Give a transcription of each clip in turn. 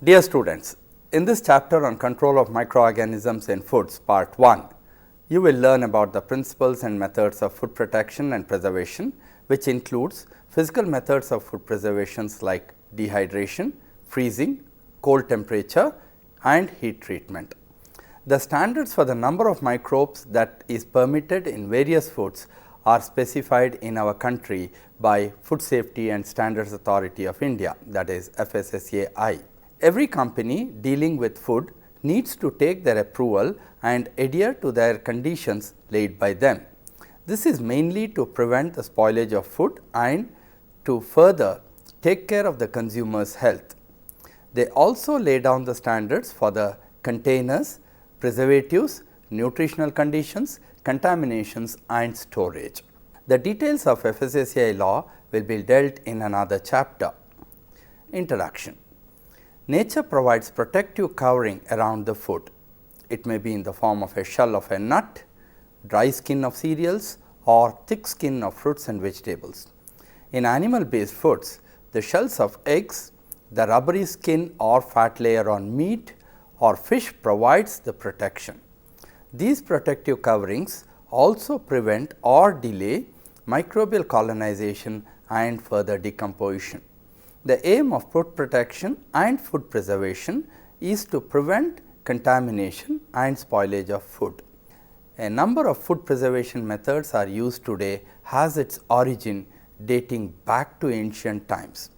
Dear students, in this chapter on control of microorganisms in foods, part 1, you will learn about the principles and methods of food protection and preservation, which includes physical methods of food preservations like dehydration, freezing, cold temperature and heat treatment. The standards for the number of microbes that is permitted in various foods are specified in our country by Food Safety and Standards Authority of India, that is FSSAI. Every company dealing with food needs to take their approval and adhere to their conditions laid by them. This is mainly to prevent the spoilage of food and to further take care of the consumer's health. They also lay down the standards for the containers, preservatives, nutritional conditions, contaminations and storage. The details of FSSAI law will be dealt in another chapter. Introduction. Nature provides protective covering around the food. It may be in the form of a shell of a nut, dry skin of cereals or thick skin of fruits and vegetables. In animal based foods, the shells of eggs, the rubbery skin or fat layer on meat or fish provides the protection. These protective coverings also prevent or delay microbial colonization and further decomposition. The aim of food protection and food preservation is to prevent contamination and spoilage of food. A number of food preservation methods are used today, has its origin dating back to ancient times.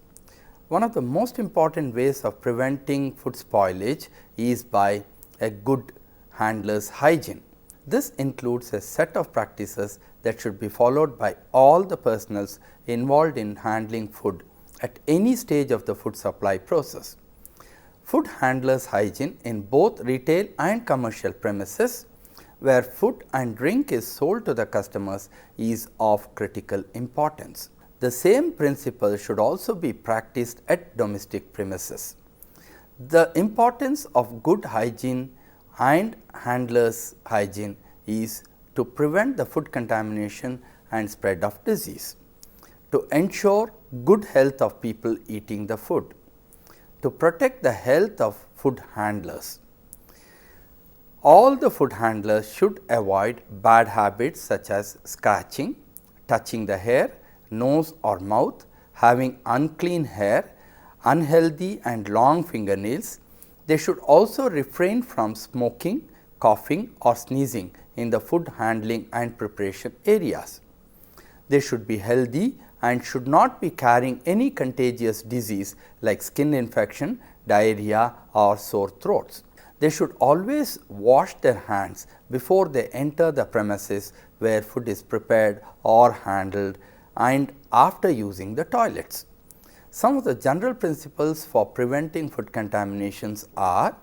One of the most important ways of preventing food spoilage is by a good handler's hygiene. This includes a set of practices that should be followed by all the personnels involved in handling food at any stage of the food supply process. Food handlers' hygiene in both retail and commercial premises where food and drink is sold to the customers is of critical importance. The same principle should also be practiced at domestic premises. The importance of good hygiene and handlers' hygiene is to prevent the food contamination and spread of disease, to ensure good health of people eating the food, to protect the health of food handlers. All the food handlers should avoid bad habits such as scratching, touching the hair, nose or mouth, having unclean hair, unhealthy and long fingernails. They should also refrain from smoking, coughing or sneezing in the food handling and preparation areas. They should be healthy and should not be carrying any contagious disease like skin infection, diarrhea or sore throats. They should always wash their hands before they enter the premises where food is prepared or handled and after using the toilets. Some of the general principles for preventing food contaminations are: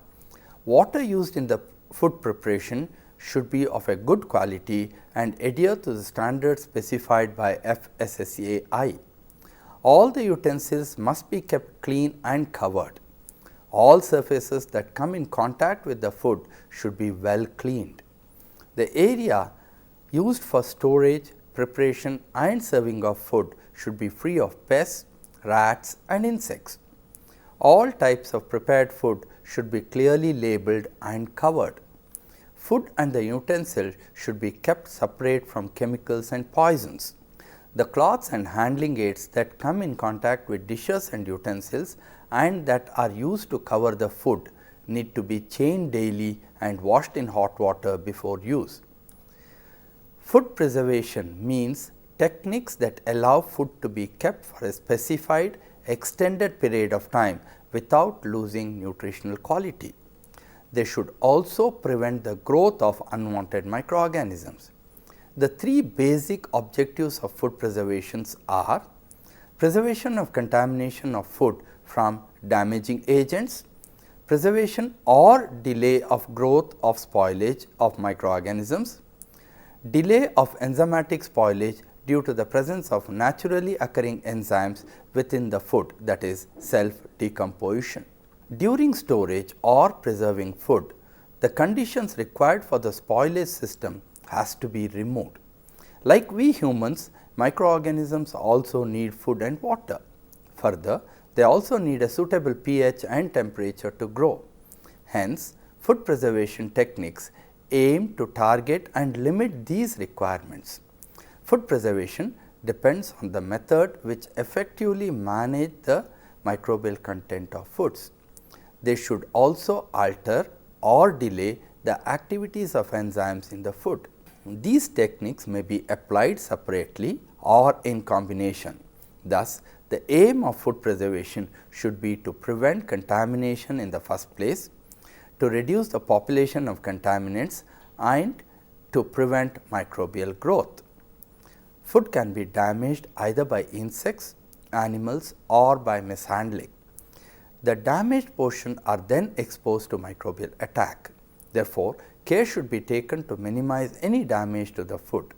water used in the food preparation should be of a good quality and adhere to the standards specified by FSSAI. All the utensils must be kept clean and covered. All surfaces that come in contact with the food should be well cleaned. The area used for storage, preparation and serving of food should be free of pests, rats and insects. All types of prepared food should be clearly labeled and covered. Food and the utensil should be kept separate from chemicals and poisons. The cloths and handling aids that come in contact with dishes and utensils and that are used to cover the food need to be changed daily and washed in hot water before use. Food preservation means techniques that allow food to be kept for a specified extended period of time without losing nutritional quality. They should also prevent the growth of unwanted microorganisms. The three basic objectives of food preservations are: preservation of contamination of food from damaging agents, preservation or delay of growth of spoilage of microorganisms, delay of enzymatic spoilage due to the presence of naturally occurring enzymes within the food, that is self decomposition. During storage or preserving food, the conditions required for the spoilage system has to be removed. Like we humans, microorganisms also need food and water. Further, They also need a suitable pH and temperature to grow. Hence, food preservation techniques aim to target and limit these requirements. Food preservation depends on the method which effectively manage the microbial content of foods. They should also alter or delay the activities of enzymes in the food. These techniques may be applied separately or in combination. Thus, the aim of food preservation should be to prevent contamination in the first place, to reduce the population of contaminants and to prevent microbial growth. Food can be damaged either by insects, animals or by mishandling. The damaged portion are then exposed to microbial attack. Therefore, care should be taken to minimize any damage to the food.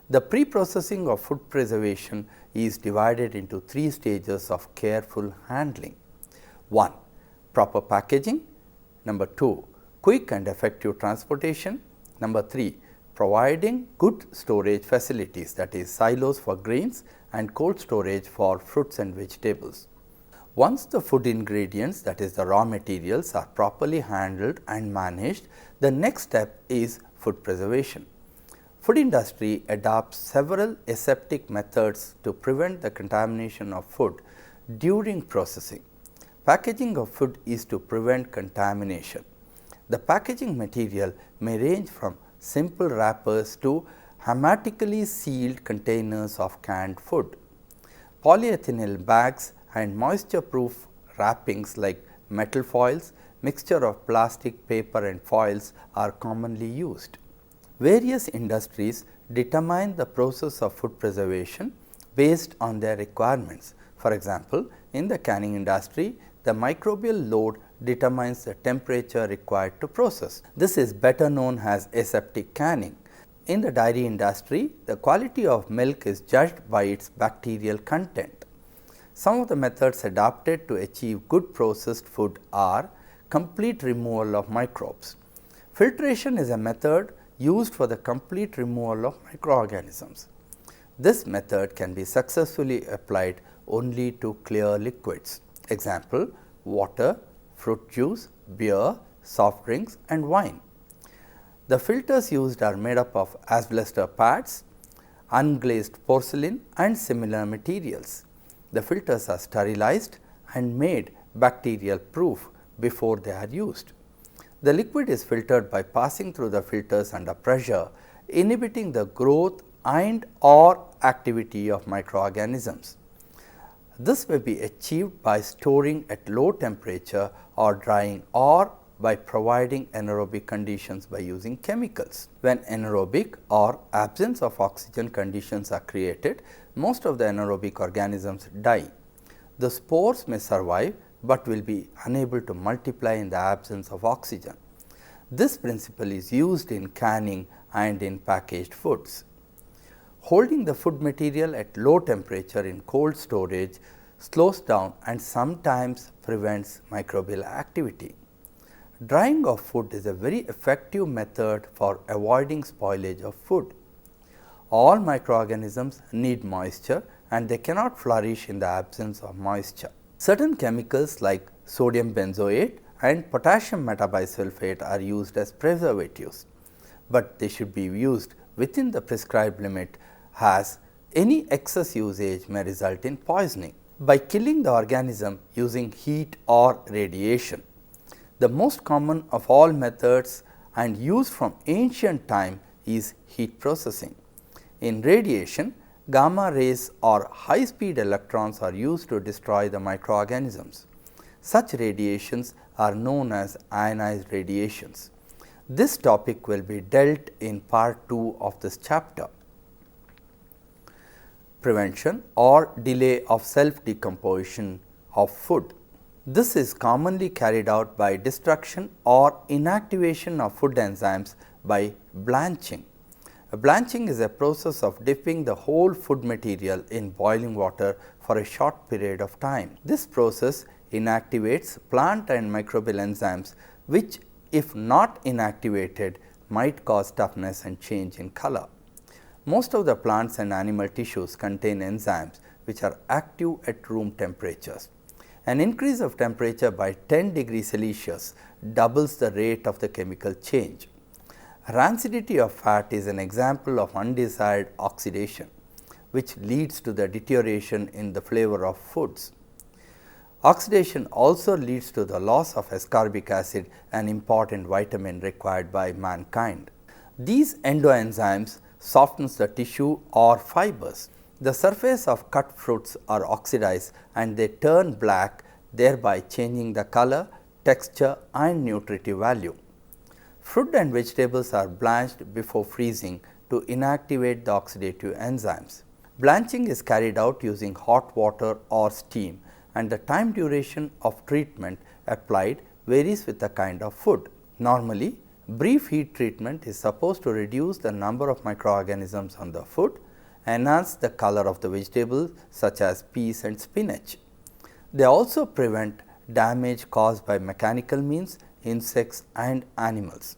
The pre-processing of food preservation is divided into 3 stages of careful handling. 1. Proper packaging. Number 2. Quick and effective transportation. Number 3. Providing good storage facilities, that is silos for grains and cold storage for fruits and vegetables. Once the food ingredients, that is the raw materials, are properly handled and managed, the next step is food preservation. Food industry adopts several aseptic methods to prevent the contamination of food during processing. Packaging of food is to prevent contamination. The packaging material may range from simple wrappers to hermetically sealed containers of canned food. Polyethylene bags and moisture-proof wrappings like metal foils, mixture of plastic, paper and foils are commonly used. Various industries determine the process of food preservation based on their requirements. For example, in the canning industry, the microbial load determines the temperature required to process. This is better known as aseptic canning. In the dairy industry, the quality of milk is judged by its bacterial content. Some of the methods adopted to achieve good processed food are complete removal of microbes. Filtration is a method used for the complete removal of microorganisms. This method can be successfully applied only to clear liquids. Example, water, fruit juice, beer, soft drinks and wine. The filters used are made up of asbestos pads, unglazed porcelain and similar materials. The filters are sterilized and made bacterial proof before they are used. The liquid is filtered by passing through the filters under pressure, inhibiting the growth and or activity of microorganisms. This may be achieved by storing at low temperature or drying, or by providing anaerobic conditions by using chemicals. When anaerobic or absence of oxygen conditions are created, most of the anaerobic organisms die. The spores may survive, but will be unable to multiply in the absence of oxygen. This principle is used in canning and in packaged foods. Holding the food material at low temperature in cold storage slows down and sometimes prevents microbial activity. Drying of food is a very effective method for avoiding spoilage of food. All microorganisms need moisture and they cannot flourish in the absence of moisture. Certain chemicals like sodium benzoate and potassium metabisulfate are used as preservatives, but they should be used within the prescribed limit, as any excess usage may result in poisoning. By killing the organism using heat or radiation. The most common of all methods and used from ancient time is heat processing. In radiation, gamma rays or high speed electrons are used to destroy the microorganisms. Such radiations are known as ionized radiations. This topic will be dealt in part 2 of this chapter. Prevention or delay of self decomposition of food. This is commonly carried out by destruction or inactivation of food enzymes by blanching. Blanching is a process of dipping the whole food material in boiling water for a short period of time. This process inactivates plant and microbial enzymes, which if not inactivated might cause toughness and change in color. Most of the plants and animal tissues contain enzymes which are active at room temperatures. An increase of temperature by 10 degrees Celsius doubles the rate of the chemical change. Rancidity of fat is an example of undesired oxidation, which leads to the deterioration in the flavor of foods. Oxidation also leads to the loss of ascorbic acid, an important vitamin required by mankind. These endoenzymes softens the tissue or fibers. The surface of cut fruits are oxidized and they turn black, thereby changing the color, texture and nutritive value. Fruit and vegetables are blanched before freezing to inactivate the oxidative enzymes. Blanching is carried out using hot water or steam, and the time duration of treatment applied varies with the kind of food. Normally, brief heat treatment is supposed to reduce the number of microorganisms on the food, enhance the color of the vegetables such as peas and spinach. They also prevent damage caused by mechanical means, insects and animals.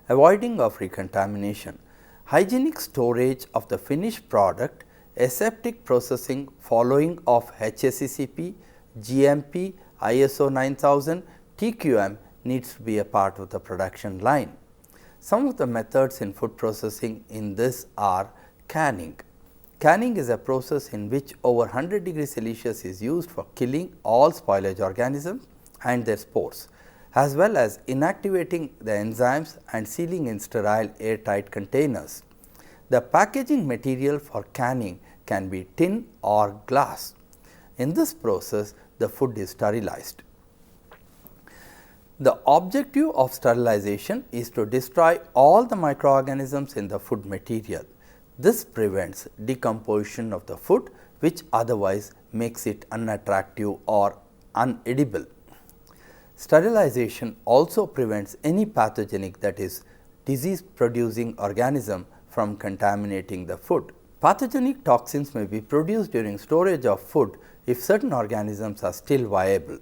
Avoiding of recontamination. Hygienic storage of the finished product, aseptic processing following of HACCP, GMP, ISO 9000, TQM needs to be a part of the production line. Some of the methods in food processing in this are canning. Canning is a process in which over 100 degrees Celsius is used for killing all spoilage organisms and their spores, as well as inactivating the enzymes and sealing in sterile airtight containers. The packaging material for canning can be tin or glass. In this process, the food is sterilized. The objective of sterilization is to destroy all the microorganisms in the food material. This prevents decomposition of the food, which otherwise makes it unattractive or unedible. Sterilization also prevents any pathogenic, that is, disease producing organism from contaminating the food. Pathogenic toxins may be produced during storage of food if certain organisms are still viable.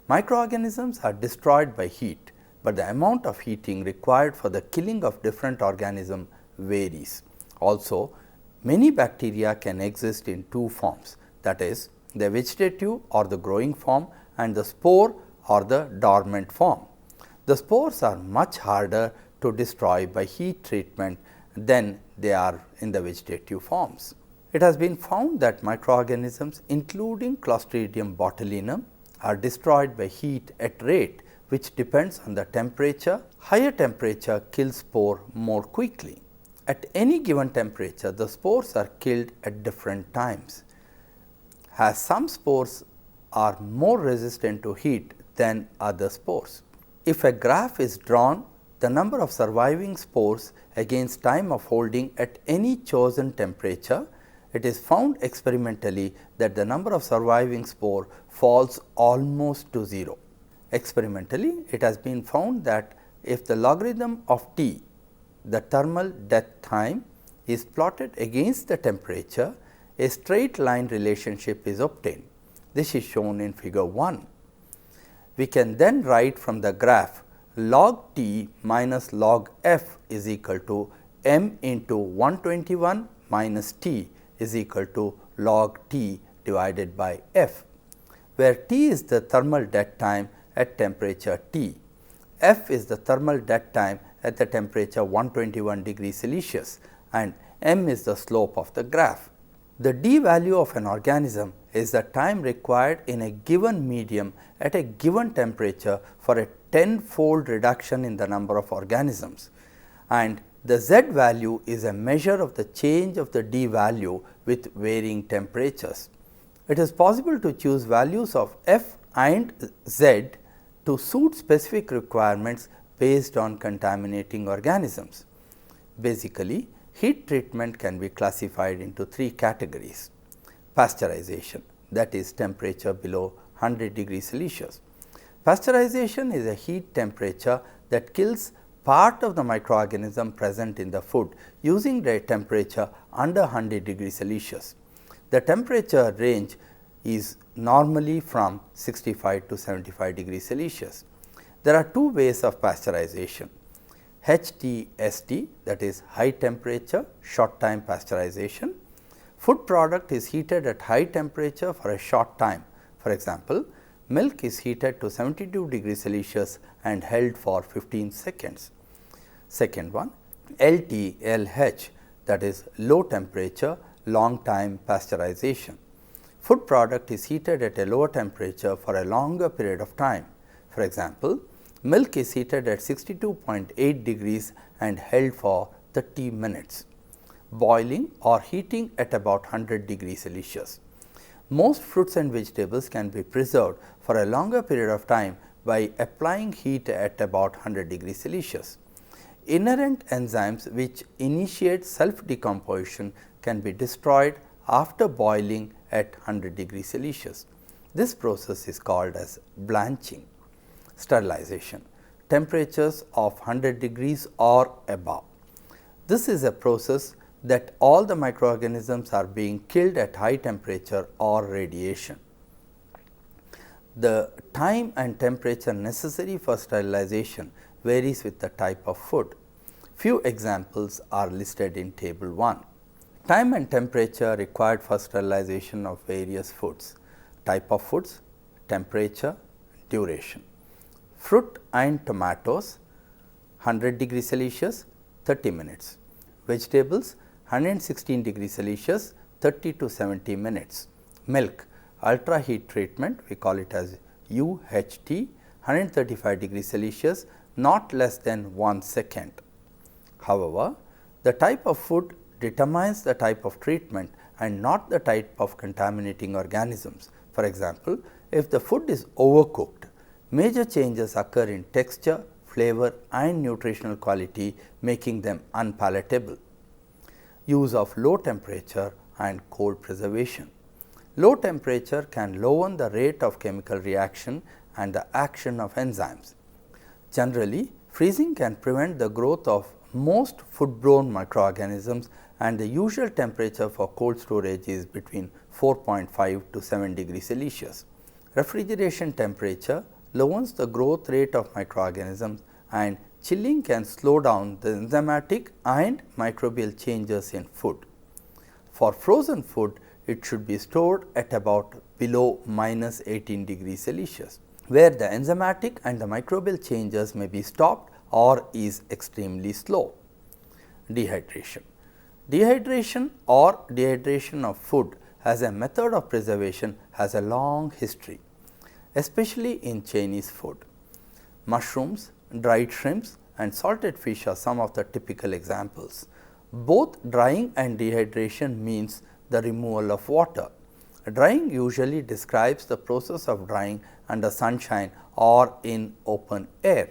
Microorganisms are destroyed by heat, but the amount of heating required for the killing of different organisms varies. Also, many bacteria can exist in two forms, that is, the vegetative or the growing form and the spore or the dormant form. The spores are much harder to destroy by heat treatment than they are in the vegetative forms. It has been found that microorganisms including Clostridium botulinum are destroyed by heat at rate which depends on the temperature. Higher temperature kills spore more quickly. At any given temperature, the spores are killed at different times, as some spores are more resistant to heat than other spores. If a graph is drawn, the number of surviving spores against time of holding at any chosen temperature, it is found experimentally that the number of surviving spore falls almost to 0. Experimentally, it has been found that if the logarithm of T, the thermal death time, is plotted against the temperature, a straight line relationship is obtained. This is shown in figure 1. We can then write from the graph log T minus log F is equal to m into 121 minus T is equal to log T divided by F, where T is the thermal dead time at temperature T, F is the thermal dead time at the temperature 121 degrees Celsius and m is the slope of the graph. The D value of an organism is the time required in a given medium at a given temperature for a 10-fold reduction in the number of organisms, and the Z value is a measure of the change of the D value with varying temperatures. It is possible to choose values of F and Z to suit specific requirements based on contaminating organisms. Basically, heat treatment can be classified into 3 categories. Pasteurization, that is temperature below 100 degrees Celsius. Pasteurization is a heat temperature that kills part of the microorganism present in the food using the temperature under 100 degrees Celsius. The temperature range is normally from 65 to 75 degrees Celsius. There are 2 ways of pasteurization. HTST, that is high temperature short time pasteurization. Food product is heated at high temperature for a short time For example, milk is heated to 72 degrees Celsius and held for 15 seconds. Second one, LTLH, that is low temperature long time pasteurization. Food product is heated at a lower temperature for a longer period of time. For example, milk is heated at 62.8 degrees and held for 30 minutes. Boiling or heating at about 100 degrees Celsius. Most fruits and vegetables can be preserved for a longer period of time by applying heat at about 100 degrees Celsius. Inherent enzymes which initiate self decomposition can be destroyed after boiling at 100 degrees Celsius. This process is called as blanching. Sterilization, temperatures of 100 degrees or above. This is a process that all the microorganisms are being killed at high temperature or radiation. The time and temperature necessary for sterilization varies with the type of food. Few examples are listed in table 1. Time and temperature required for sterilization of various foods. Type of foods, temperature, duration. Fruit and tomatoes 100 degrees Celsius 30 minutes. Vegetables 116 degrees Celsius 30 to 70 minutes. Milk ultra heat treatment, we call it as UHT 135 degrees Celsius not less than 1 second. However, the type of food determines the type of treatment and not the type of contaminating organisms. For example, if the food is overcooked, major changes occur in texture, flavor and nutritional quality, making them unpalatable. Use of low temperature and cold preservation. Low temperature can lower the rate of chemical reaction and the action of enzymes. Generally, freezing can prevent the growth of most foodborne microorganisms, and the usual temperature for cold storage is between 4.5 to 7 degrees Celsius. Refrigeration temperature lowers the growth rate of microorganisms, and chilling can slow down the enzymatic and microbial changes in food. For frozen food, it should be stored at about below minus 18 degrees Celsius, where the enzymatic and the microbial changes may be stopped or is extremely slow. Dehydration. Dehydration or dehydration of food as a method of preservation has a long history, especially in Chinese food. Mushrooms, dried shrimps and salted fish are some of the typical examples. Both drying and dehydration means the removal of water. Drying usually describes the process of drying under sunshine or in open air.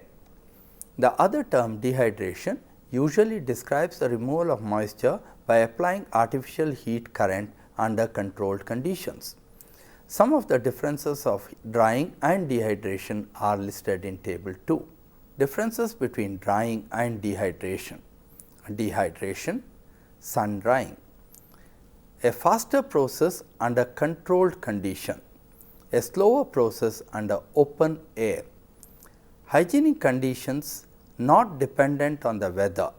The other term dehydration usually describes the removal of moisture by applying artificial heat current under controlled conditions. Some of the differences of drying and dehydration are listed in table 2. Differences between drying and dehydration. Dehydration, sun drying. A faster process under controlled condition, a slower process under open air. Hygienic conditions not dependent on the weather,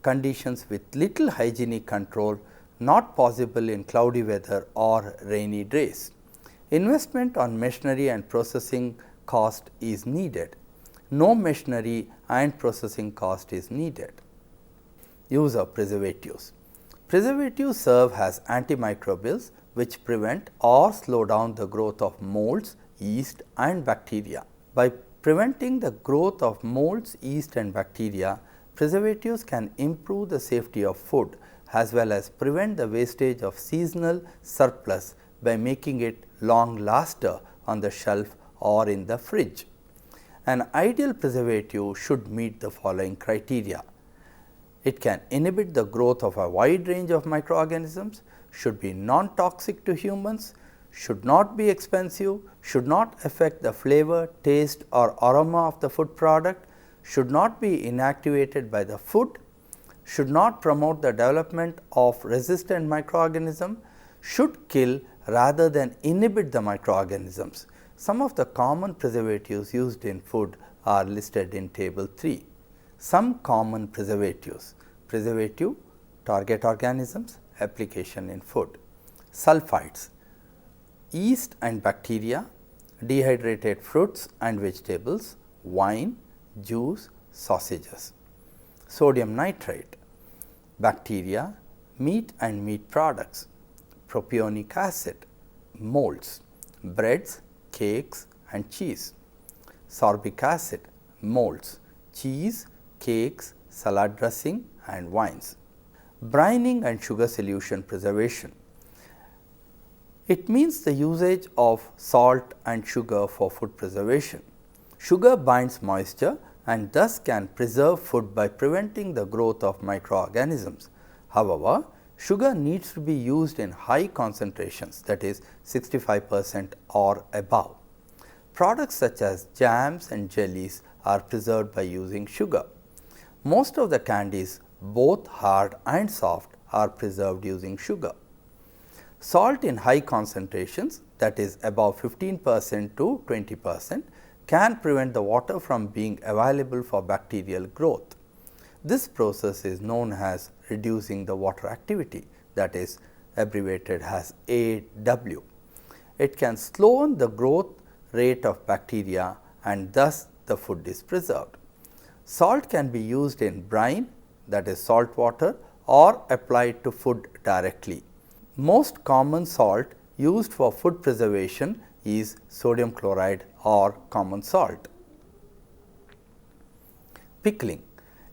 conditions with little hygienic control not possible in cloudy weather or rainy days. Investment on machinery and processing cost is needed. No machinery and processing cost is needed. Use of preservatives. Preservatives serve as antimicrobials which prevent or slow down the growth of molds, yeast and bacteria. By preventing the growth of molds, yeast and bacteria, preservatives can improve the safety of food as well as prevent the wastage of seasonal surplus by making it long laster on the shelf or in the fridge. An ideal preservative should meet the following criteria. It can inhibit the growth of a wide range of microorganisms, should be non-toxic to humans, should not be expensive, should not affect the flavor, taste or aroma of the food product, should not be inactivated by the food, should not promote the development of resistant microorganisms, should kill rather than inhibit the microorganisms. Some of the common preservatives used in food are listed in table 3. Some common preservatives. yeast and bacteria, dehydrated fruits and vegetables, wine, juice, sausages. Sodium nitrate, bacteria, meat and meat products, propionic acid, molds, breads, cakes and cheese. Sorbic acid, molds, cheese, cakes, salad dressing and wines. Brining and sugar solution preservation. It means the usage of salt and sugar for food preservation. Sugar binds moisture and thus can preserve food by preventing the growth of microorganisms. However, sugar needs to be used in high concentrations, that is 65% or above. Products such as jams and jellies are preserved by using sugar. Most of the candies, both hard and soft, are preserved using sugar. Salt in high concentrations, that is above 15% to 20%, can prevent the water from being available for bacterial growth. This process is known as reducing the water activity, that is abbreviated as AW. It can slow the growth rate of bacteria and thus the food is preserved. Salt can be used in brine, that is salt water, or applied to food directly. Most common salt used for food preservation is sodium chloride or common salt. Pickling.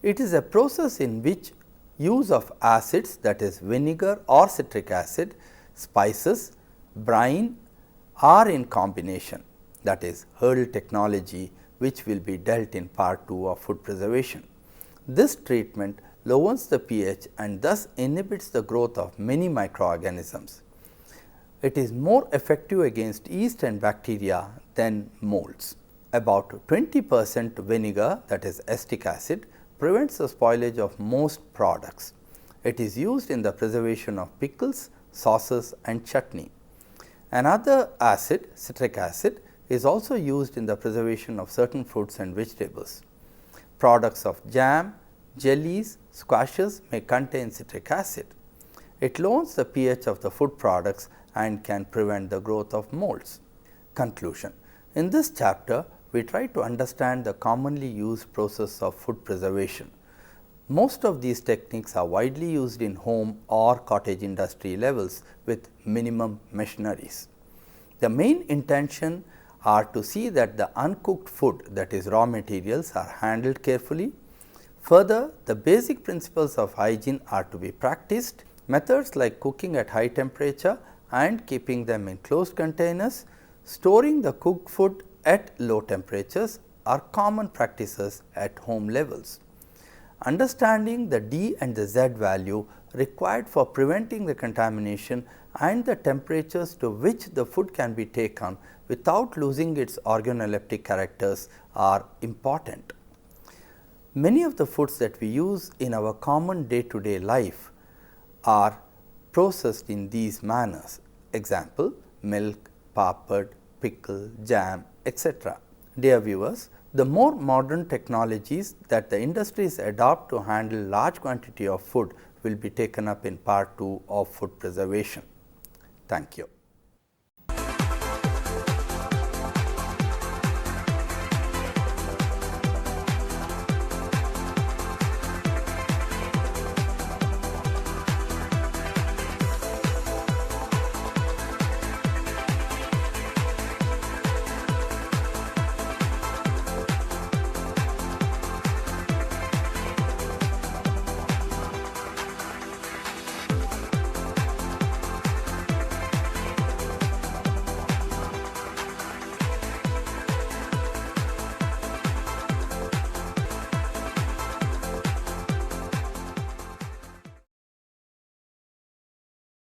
It is a process in which use of acids, that is vinegar or citric acid, spices, brine are in combination, that is hurdle technology, which will be dealt in part 2 of food preservation. This treatment lowers the pH and thus inhibits the growth of many microorganisms. It is more effective against yeast and bacteria than molds. About 20% vinegar, that is acetic acid, prevents the spoilage of most products. It is used in the preservation of pickles, sauces and chutney. Another acid, citric acid, is also used in the preservation of certain fruits and vegetables. Products of jam, jellies, squashes may contain citric acid. It lowers the pH of the food products and can prevent the growth of molds. Conclusion. In this chapter, we try to understand the commonly used process of food preservation. Most of these techniques are widely used in home or cottage industry levels with minimum machineries. The main intention are to see that the uncooked food, that is raw materials, are handled carefully. Further, the basic principles of hygiene are to be practiced. Methods like cooking at high temperature and keeping them in closed containers, storing the cooked food at low temperatures are common practices at home levels. Understanding the D and the Z value required for preventing the contamination and the temperatures to which the food can be taken without losing its organoleptic characters are important. Many of the foods that we use in our common day-to-day life are processed in these manners. Example, milk, papad, pickle, jam, etc. Dear viewers, the more modern technologies that the industries adopt to handle large quantity of food will be taken up in part 2 of food preservation. Thank you.